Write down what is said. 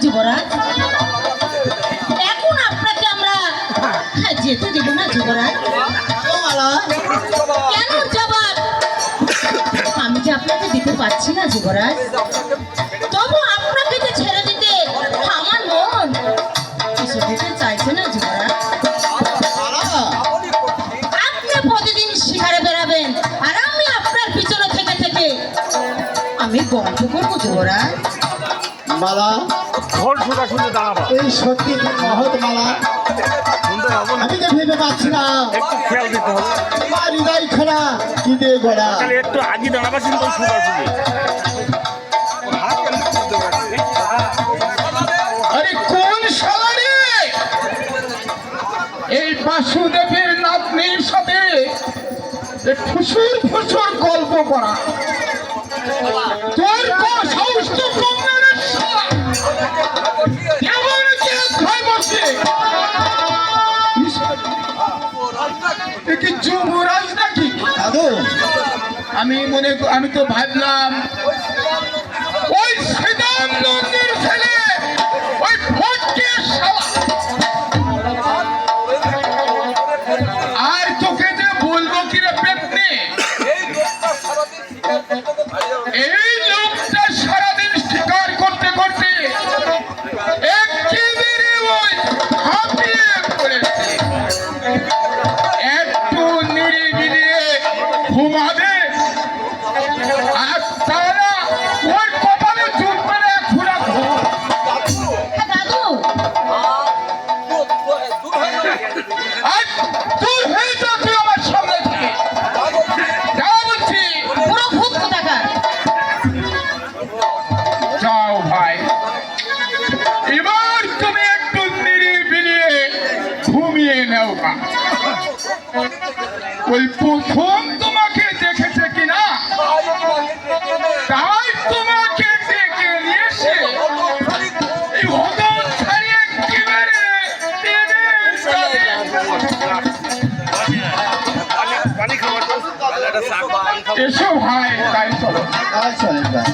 যুবরাজ, এখন আপনাকে আমরা যেতে দেব না যুবরাজ। কেন জবাব আমি যে আপনাকে দিতে পারছি না যুবরাজ, তবু আপনাকে যে ছেড়ে দিতে আমার মন কিছু দিতে চাইছে না যুবরাজ। আপনি প্রতিদিন শিকারে বেরাবেন আর আমি আপনার পিছনে থেকে থেকে আমি গল্প করবো যুবরাজ। মালা, এই সত্যি মহৎ মালা, আমি তো ভেবে পাচ্ছি না। আমার হৃদয় খেলা কি দিয়ে গড়া। একটু আগে দাঁড়াবা কিন্তু আরে কোন শালারে এই বাসুদেবের নাতনির সাথে ফুসুর ফুসুর গল্প করা, তোর সাহস তো কম না রে শালা। কেমন খাই বসে কি যুবরাজ নাকি দাদু? আমি তো ভাবলাম ওই শ্রীরাম নন্দীর ছেলে, ওই ফটকে শালা। আর তোকে যে বলবো কি রে পেটনে, এই লোকটা সারাদিন শিকার করতে করতে একেবারে ওই হাঁপিয়ে পড়েছে। একটু নিরিবিলি ঘুমাবে আর তারা ওর কপালে চুপ করে ঘুরা ঘুম। দাদু, আর দূর হয়ে যা তুই আমার সামনে থেকে, যা বলছি। পুরো ভূত কোথাকার। যাও ভাই, এবার তুমি একটু নিরিবিলি ঘুমিয়ে নাও। ওই প্রথম তোমাকে দেখেছে কিনা, তাই তোমাকে ডেকে নিয়ে এসে এই হদন ছাড়িয়ে একেবারে এসো ভাই, তাই চলো। চলেন ভাই।